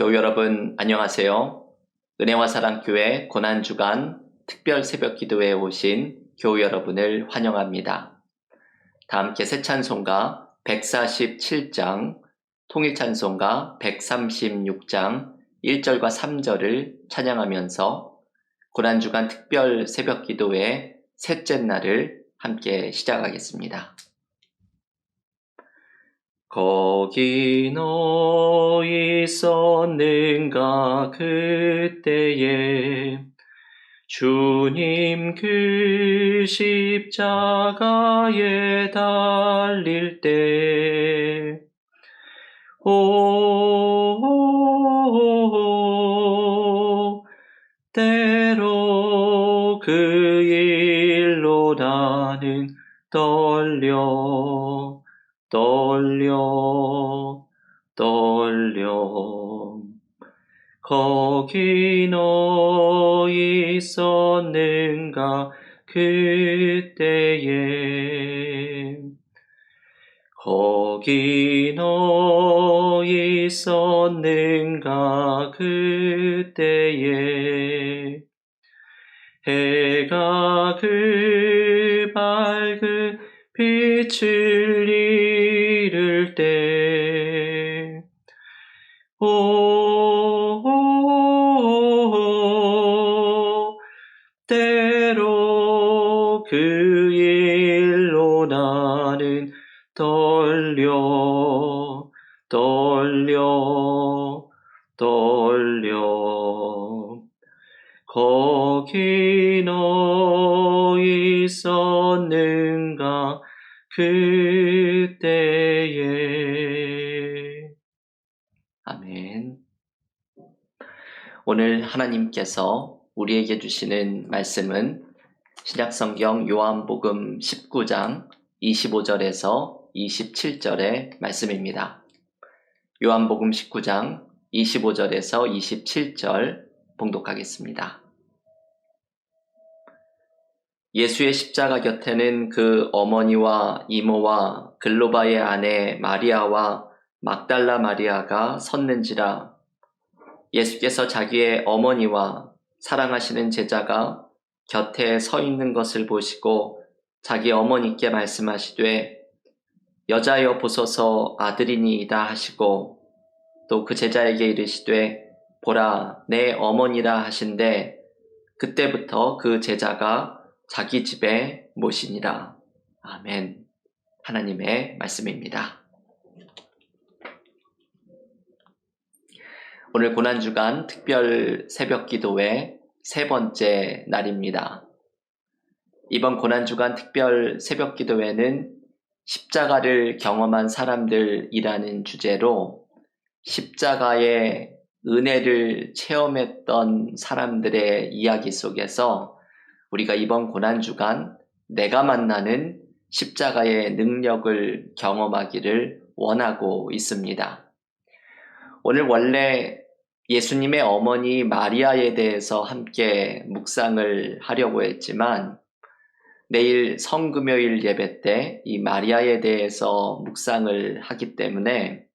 교우 여러분 안녕하세요. 은혜와 사랑교회 고난주간 특별 새벽 기도회에 오신 교우 여러분을 환영합니다. 다 함께 새 찬송가 147장, 통일 찬송가 136장 1절과 3절을 찬양하면서 고난주간 특별 새벽 기도회 셋째 날을 함께 시작하겠습니다. 거기 너 있었는가 그때에 주님 그 십자가에 달릴 때 오 때로 그 일로 나는 떨려 거기 너 있었는가 그때에 거기 너 있었는가 그때에 해가 그 밝은 빛을 잃을 때 때로 그 일로 나는 떨려 거기 너 있었는가 그때에. 아멘. 오늘 하나님께서 우리에게 주시는 말씀은 신약성경 요한복음 19장 25절에서 27절의 말씀입니다. 요한복음 19장 25절에서 27절 봉독하겠습니다. 예수의 십자가 곁에는 그 어머니와 이모와 글로바의 아내 마리아와 막달라 마리아가 섰는지라. 예수께서 자기의 어머니와 사랑하시는 제자가 곁에 서 있는 것을 보시고 자기 어머니께 말씀하시되 여자여 보소서 아들이니이다 하시고 또 그 제자에게 이르시되 보라 내 어머니라 하신대 그때부터 그 제자가 자기 집에 모시니라. 아멘. 하나님의 말씀입니다. 오늘 고난주간 특별 새벽 기도회 세 번째 날입니다. 이번 고난주간 특별 새벽 기도회는 십자가를 경험한 사람들이라는 주제로 십자가의 은혜를 체험했던 사람들의 이야기 속에서 우리가 이번 고난주간 내가 만나는 십자가의 능력을 경험하기를 원하고 있습니다. 오늘 원래 예수님의 어머니 마리아에 대해서 함께 묵상을 하려고 했지만 내일 성금요일 예배 때 이 마리아에 대해서 묵상을 하기 때문에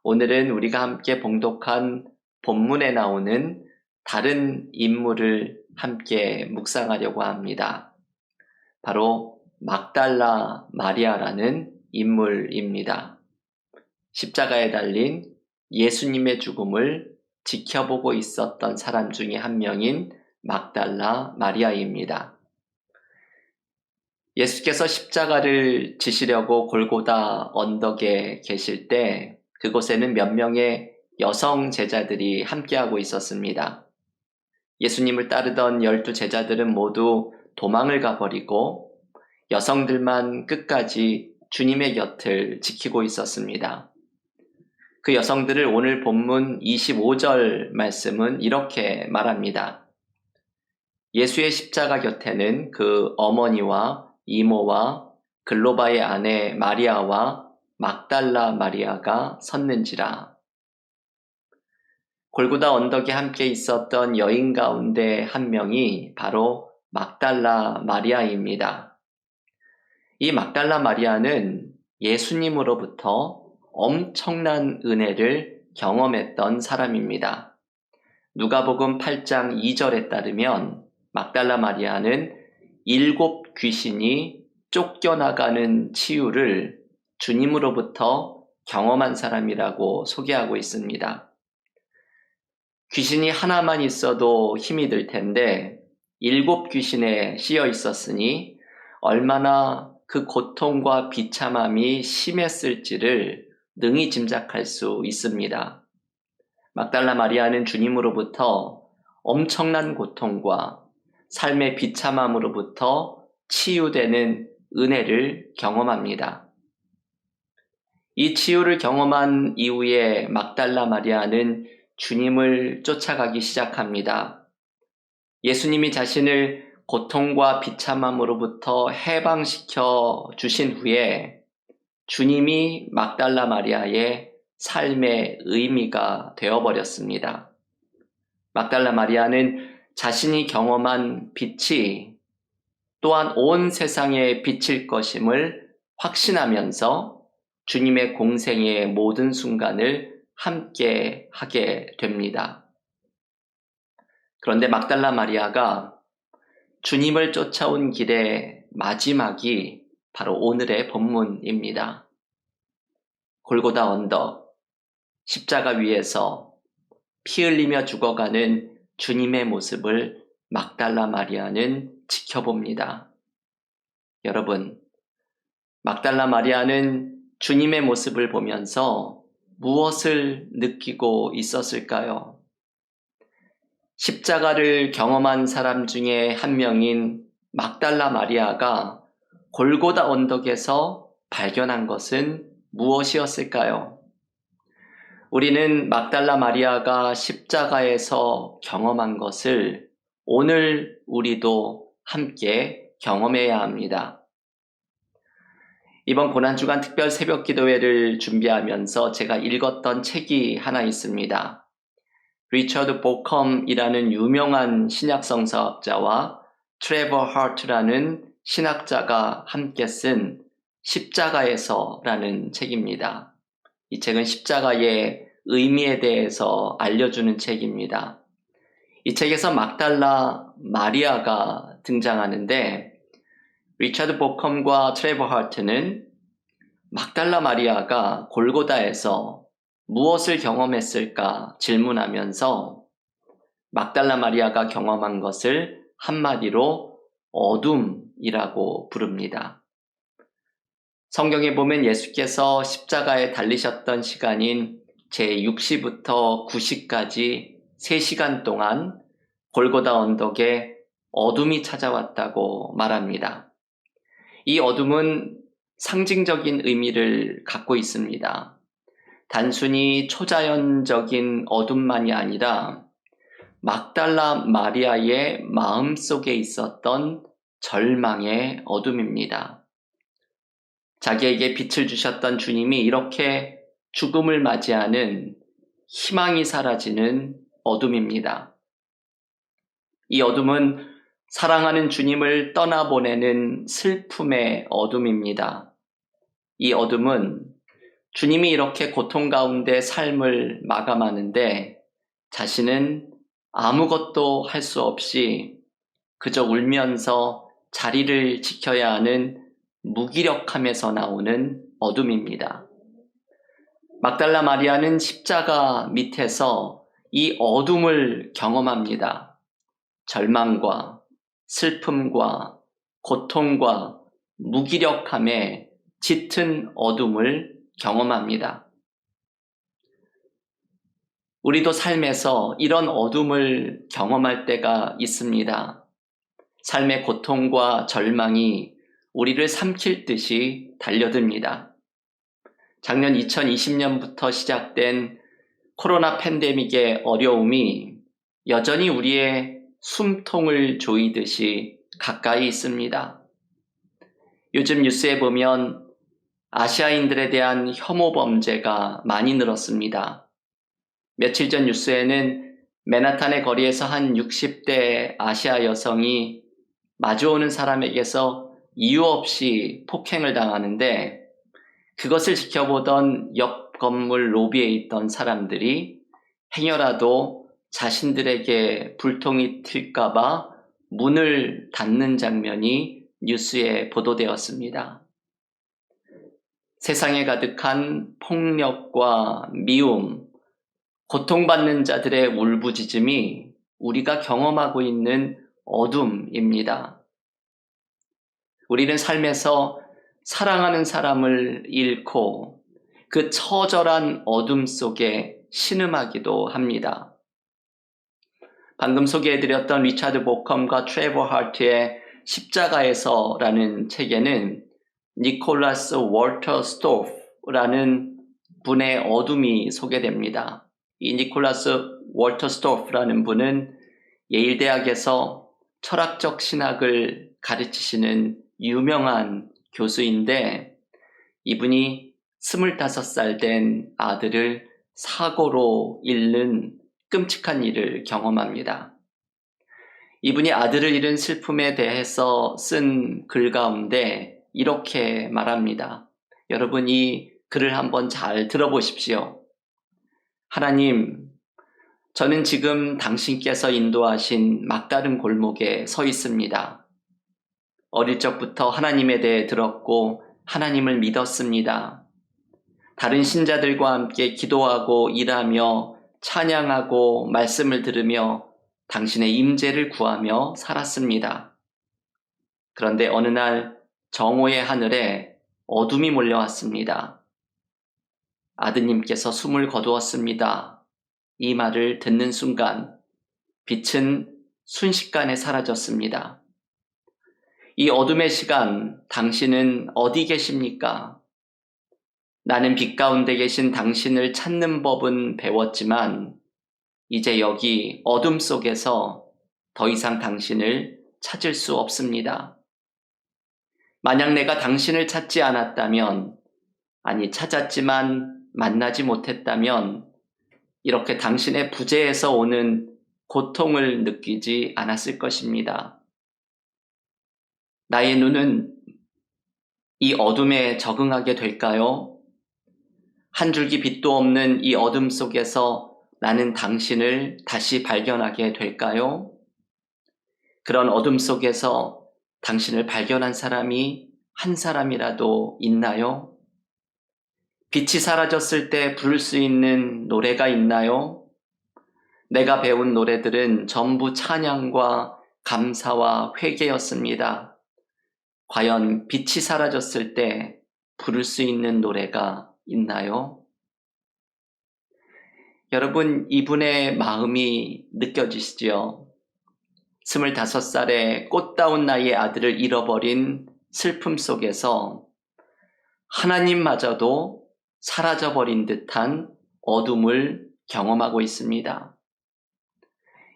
오늘은 우리가 함께 봉독한 본문에 나오는 다른 인물을 함께 묵상하려고 합니다. 바로 막달라 마리아라는 인물입니다. 십자가에 달린 예수님의 죽음을 지켜보고 있었던 사람 중에 한 명인 막달라 마리아입니다. 예수께서 십자가를 지시려고 골고다 언덕에 계실 때 그곳에는 몇 명의 여성 제자들이 함께하고 있었습니다. 예수님을 따르던 12 제자들은 모두 도망을 가버리고 여성들만 끝까지 주님의 곁을 지키고 있었습니다. 그 여성들을 오늘 본문 25절 말씀은 이렇게 말합니다. 예수의 십자가 곁에는 그 어머니와 이모와 글로바의 아내 마리아와 막달라 마리아가 섰는지라. 골고다 언덕에 함께 있었던 여인 가운데 한 명이 바로 막달라 마리아입니다. 이 막달라 마리아는 예수님으로부터 엄청난 은혜를 경험했던 사람입니다. 누가복음 8장 2절에 따르면 막달라 마리아는 7 귀신이 쫓겨나가는 치유를 주님으로부터 경험한 사람이라고 소개하고 있습니다. 귀신이 하나만 있어도 힘이 들 텐데 7 귀신에 씌여 있었으니 얼마나 그 고통과 비참함이 심했을지를 능히 짐작할 수 있습니다. 막달라 마리아는 주님으로부터 엄청난 고통과 삶의 비참함으로부터 치유되는 은혜를 경험합니다. 이 치유를 경험한 이후에 막달라 마리아는 주님을 쫓아가기 시작합니다. 예수님이 자신을 고통과 비참함으로부터 해방시켜 주신 후에 주님이 막달라 마리아의 삶의 의미가 되어버렸습니다. 막달라 마리아는 자신이 경험한 빛이 또한 온 세상에 비칠 것임을 확신하면서 주님의 공생의 모든 순간을 함께 하게 됩니다. 그런데 막달라 마리아가 주님을 쫓아온 길의 마지막이 바로 오늘의 본문입니다. 골고다 언덕, 십자가 위에서 피 흘리며 죽어가는 주님의 모습을 막달라 마리아는 지켜봅니다. 여러분, 막달라 마리아는 주님의 모습을 보면서 무엇을 느끼고 있었을까요? 십자가를 경험한 사람 중에 한 명인 막달라 마리아가 골고다 언덕에서 발견한 것은 무엇이었을까요? 우리는 막달라 마리아가 십자가에서 경험한 것을 오늘 우리도 함께 경험해야 합니다. 이번 고난주간 특별 새벽 기도회를 준비하면서 제가 읽었던 책이 하나 있습니다. 리처드 보컴이라는 유명한 신약 성서학자와 트레버 하트라는 신학자가 함께 쓴 십자가에서라는 책입니다. 이 책은 십자가의 의미에 대해서 알려주는 책입니다. 이 책에서 막달라 마리아가 등장하는데 리처드 보컴과 트레버 하트는 막달라 마리아가 골고다에서 무엇을 경험했을까 질문하면서 막달라 마리아가 경험한 것을 한마디로 어둠이라고 부릅니다. 성경에 보면 예수께서 십자가에 달리셨던 시간인 제6시부터 9시까지 3시간 동안 골고다 언덕에 어둠이 찾아왔다고 말합니다. 이 어둠은 상징적인 의미를 갖고 있습니다. 단순히 초자연적인 어둠만이 아니라 막달라 마리아의 마음속에 있었던 절망의 어둠입니다. 자기에게 빛을 주셨던 주님이 이렇게 죽음을 맞이하는 희망이 사라지는 어둠입니다. 이 어둠은 사랑하는 주님을 떠나보내는 슬픔의 어둠입니다. 이 어둠은 주님이 이렇게 고통 가운데 삶을 마감하는데 자신은 아무것도 할 수 없이 그저 울면서 자리를 지켜야 하는 무기력함에서 나오는 어둠입니다. 막달라 마리아는 십자가 밑에서 이 어둠을 경험합니다. 절망과 슬픔과 고통과 무기력함에 짙은 어둠을 경험합니다. 우리도 삶에서 이런 어둠을 경험할 때가 있습니다. 삶의 고통과 절망이 우리를 삼킬 듯이 달려듭니다. 작년 2020년부터 시작된 코로나 팬데믹의 어려움이 여전히 우리의 숨통을 조이듯이 가까이 있습니다. 요즘 뉴스에 보면 아시아인들에 대한 혐오 범죄가 많이 늘었습니다. 며칠 전 뉴스에는 맨하탄의 거리에서 한 60대 아시아 여성이 마주오는 사람에게서 이유 없이 폭행을 당하는데 그것을 지켜보던 옆 옆 건물 로비에 있던 사람들이 행여라도 자신들에게 불통이 튈까봐 문을 닫는 장면이 뉴스에 보도되었습니다. 세상에 가득한 폭력과 미움, 고통받는 자들의 울부짖음이 우리가 경험하고 있는 어둠입니다. 우리는 삶에서 사랑하는 사람을 잃고 그 처절한 어둠 속에 신음하기도 합니다. 방금 소개해드렸던 리차드 보컴과 트레버 하트의 십자가에서라는 책에는 니콜라스 월터 스토프라는 분의 어둠이 소개됩니다. 이 니콜라스 월터 스토프라는 분은 예일대학에서 철학적 신학을 가르치시는 유명한 교수인데 이분이 25살 된 아들을 사고로 잃는 끔찍한 일을 경험합니다. 이분이 아들을 잃은 슬픔에 대해서 쓴 글 가운데 이렇게 말합니다. 여러분 이 글을 한번 잘 들어보십시오. 하나님, 저는 지금 당신께서 인도하신 막다른 골목에 서 있습니다. 어릴 적부터 하나님에 대해 들었고 하나님을 믿었습니다. 다른 신자들과 함께 기도하고 일하며 찬양하고 말씀을 들으며 당신의 임재를 구하며 살았습니다. 그런데 어느 날 정오의 하늘에 어둠이 몰려왔습니다. 아드님께서 숨을 거두었습니다. 이 말을 듣는 순간 빛은 순식간에 사라졌습니다. 이 어둠의 시간, 당신은 어디 계십니까? 나는 빛 가운데 계신 당신을 찾는 법은 배웠지만 이제 여기 어둠 속에서 더 이상 당신을 찾을 수 없습니다. 만약 내가 당신을 찾지 않았다면, 아니 찾았지만 만나지 못했다면 이렇게 당신의 부재에서 오는 고통을 느끼지 않았을 것입니다. 나의 눈은 이 어둠에 적응하게 될까요? 한 줄기 빛도 없는 이 어둠 속에서 나는 당신을 다시 발견하게 될까요? 그런 어둠 속에서 당신을 발견한 사람이 한 사람이라도 있나요? 빛이 사라졌을 때 부를 수 있는 노래가 있나요? 내가 배운 노래들은 전부 찬양과 감사와 회개였습니다. 과연 빛이 사라졌을 때 부를 수 있는 노래가 있나요? 여러분, 이분의 마음이 느껴지시지요? 25살의 꽃다운 나이의 아들을 잃어버린 슬픔 속에서 하나님마저도 사라져버린 듯한 어둠을 경험하고 있습니다.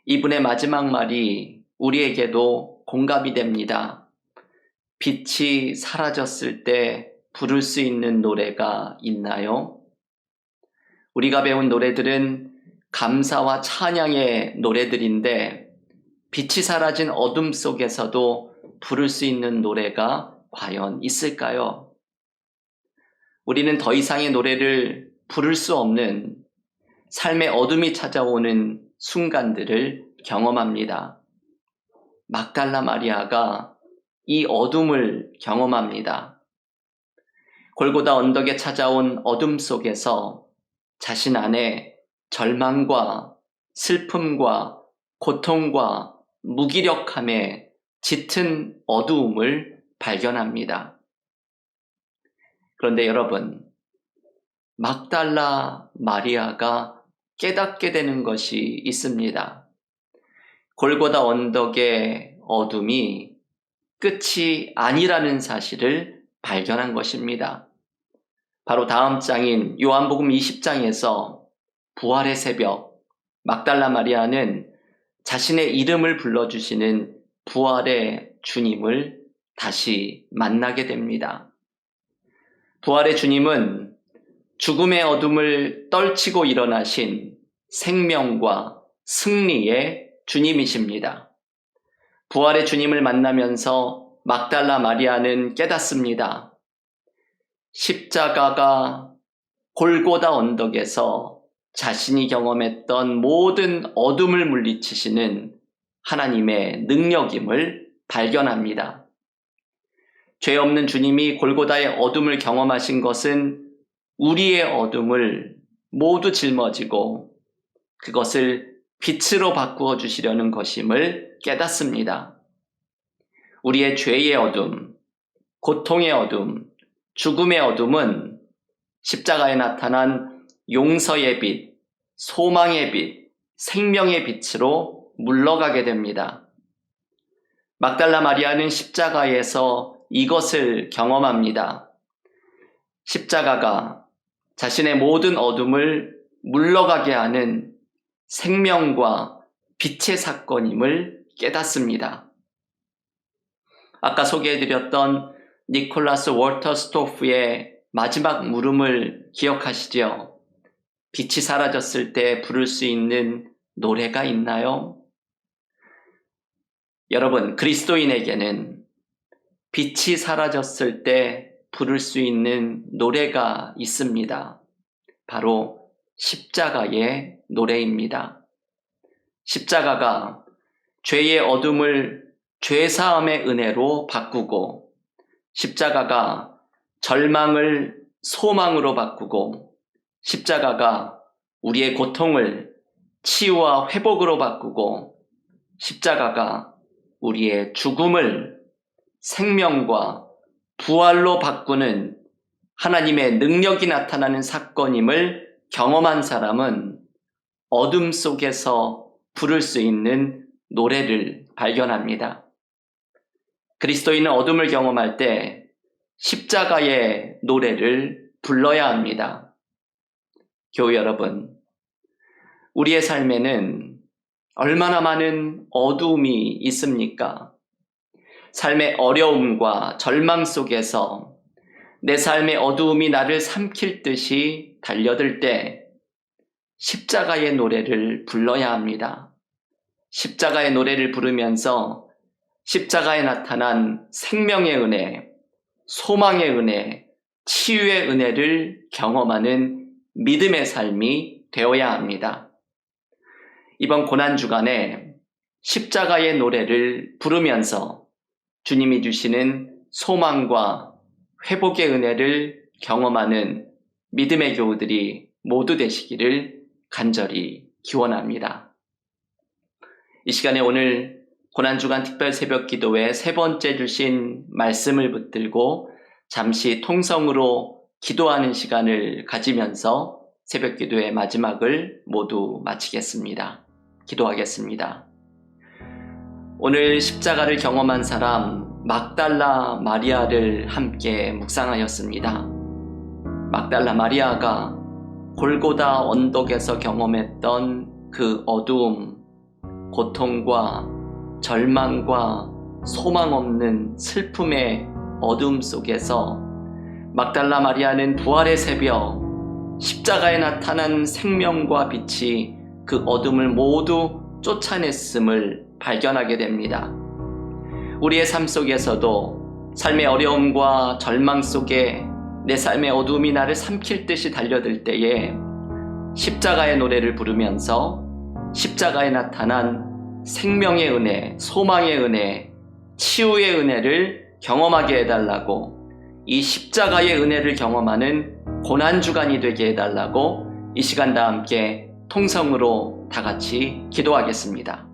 이분의 마지막 말이 우리에게도 공감이 됩니다. 빛이 사라졌을 때 부를 수 있는 노래가 있나요? 우리가 배운 노래들은 감사와 찬양의 노래들인데 빛이 사라진 어둠 속에서도 부를 수 있는 노래가 과연 있을까요? 우리는 더 이상의 노래를 부를 수 없는 삶의 어둠이 찾아오는 순간들을 경험합니다. 막달라 마리아가 이 어둠을 경험합니다. 골고다 언덕에 찾아온 어둠 속에서 자신 안에 절망과 슬픔과 고통과 무기력함에 짙은 어두움을 발견합니다. 그런데 여러분, 막달라 마리아가 깨닫게 되는 것이 있습니다. 골고다 언덕의 어둠이 끝이 아니라는 사실을 발견한 것입니다. 바로 다음 장인 요한복음 20장에서 부활의 새벽, 막달라 마리아는 자신의 이름을 불러주시는 부활의 주님을 다시 만나게 됩니다. 부활의 주님은 죽음의 어둠을 떨치고 일어나신 생명과 승리의 주님이십니다. 부활의 주님을 만나면서 막달라 마리아는 깨닫습니다. 십자가가 골고다 언덕에서 자신이 경험했던 모든 어둠을 물리치시는 하나님의 능력임을 발견합니다. 죄 없는 주님이 골고다의 어둠을 경험하신 것은 우리의 어둠을 모두 짊어지고 그것을 빛으로 바꾸어 주시려는 것임을 깨닫습니다. 우리의 죄의 어둠, 고통의 어둠, 죽음의 어둠은 십자가에 나타난 용서의 빛, 소망의 빛, 생명의 빛으로 물러가게 됩니다. 막달라 마리아는 십자가에서 이것을 경험합니다. 십자가가 자신의 모든 어둠을 물러가게 하는 생명과 빛의 사건임을 깨닫습니다. 아까 소개해드렸던 니콜라스 월터스토프의 마지막 물음을 기억하시죠? 빛이 사라졌을 때 부를 수 있는 노래가 있나요? 여러분, 그리스도인에게는 빛이 사라졌을 때 부를 수 있는 노래가 있습니다. 바로 십자가의 노래입니다. 십자가가 죄의 어둠을 죄사함의 은혜로 바꾸고, 십자가가 절망을 소망으로 바꾸고, 십자가가 우리의 고통을 치유와 회복으로 바꾸고, 십자가가 우리의 죽음을 생명과 부활로 바꾸는 하나님의 능력이 나타나는 사건임을 경험한 사람은 어둠 속에서 부를 수 있는 노래를 발견합니다. 그리스도인은 어둠을 경험할 때 십자가의 노래를 불러야 합니다. 교우 여러분, 우리의 삶에는 얼마나 많은 어두움이 있습니까? 삶의 어려움과 절망 속에서 내 삶의 어두움이 나를 삼킬 듯이 달려들 때 십자가의 노래를 불러야 합니다. 십자가의 노래를 부르면서 십자가에 나타난 생명의 은혜, 소망의 은혜, 치유의 은혜를 경험하는 믿음의 삶이 되어야 합니다. 이번 고난주간에 십자가의 노래를 부르면서 주님이 주시는 소망과 회복의 은혜를 경험하는 믿음의 교우들이 모두 되시기를 간절히 기원합니다. 이 시간에 오늘 고난주간 특별 새벽 기도회 세 번째 주신 말씀을 붙들고 잠시 통성으로 기도하는 시간을 가지면서 새벽 기도의 마지막을 모두 마치겠습니다. 기도하겠습니다. 오늘 십자가를 경험한 사람 막달라 마리아를 함께 묵상하였습니다. 막달라 마리아가 골고다 언덕에서 경험했던 그 어두움, 고통과 절망과 소망 없는 슬픔의 어둠 속에서 막달라 마리아는 부활의 새벽, 십자가에 나타난 생명과 빛이 그 어둠을 모두 쫓아냈음을 발견하게 됩니다. 우리의 삶 속에서도 삶의 어려움과 절망 속에 내 삶의 어둠이 나를 삼킬 듯이 달려들 때에 십자가의 노래를 부르면서 십자가에 나타난 생명의 은혜, 소망의 은혜, 치유의 은혜를 경험하게 해달라고, 이 십자가의 은혜를 경험하는 고난주간이 되게 해달라고 이 시간 다 함께 통성으로 다 같이 기도하겠습니다.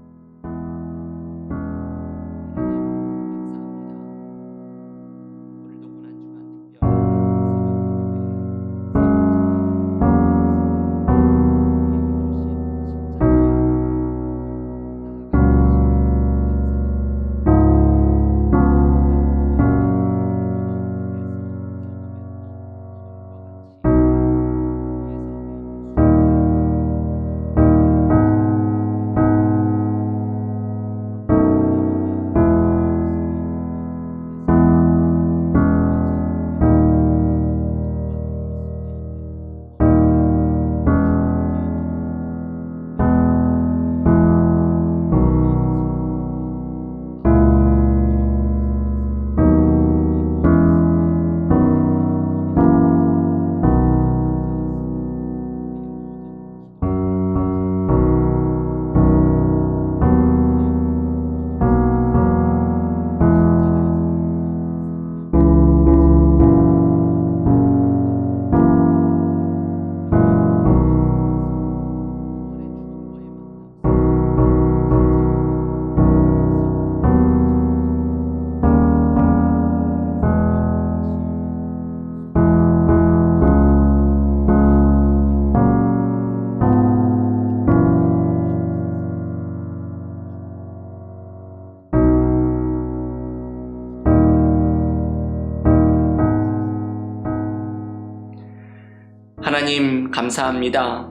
하나님 감사합니다.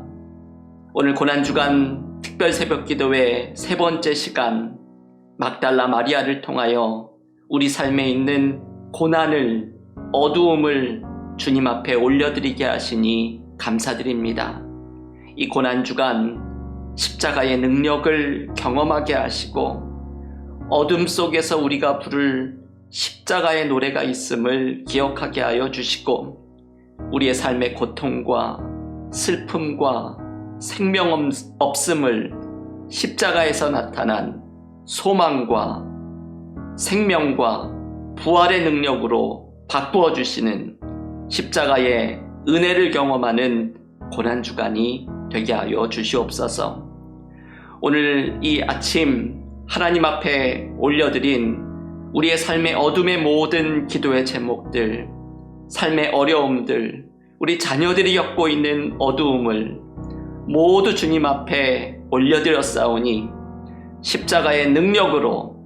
오늘 고난주간 특별 새벽 기도회 세 번째 시간, 막달라 마리아를 통하여 우리 삶에 있는 고난을, 어두움을 주님 앞에 올려드리게 하시니 감사드립니다. 이 고난주간 십자가의 능력을 경험하게 하시고 어둠 속에서 우리가 부를 십자가의 노래가 있음을 기억하게 하여 주시고 우리의 삶의 고통과 슬픔과 생명 없음을 십자가에서 나타난 소망과 생명과 부활의 능력으로 바꾸어 주시는 십자가의 은혜를 경험하는 고난주간이 되게 하여 주시옵소서. 오늘 이 아침 하나님 앞에 올려드린 우리의 삶의 어둠의 모든 기도의 제목들, 삶의 어려움들, 우리 자녀들이 겪고 있는 어두움을 모두 주님 앞에 올려드렸사오니 십자가의 능력으로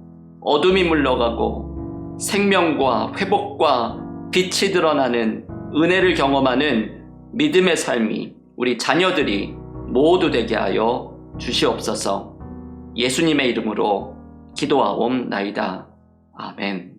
어둠이 물러가고 생명과 회복과 빛이 드러나는 은혜를 경험하는 믿음의 삶이 우리 자녀들이 모두 되게 하여 주시옵소서. 예수님의 이름으로 기도하옵나이다. 아멘.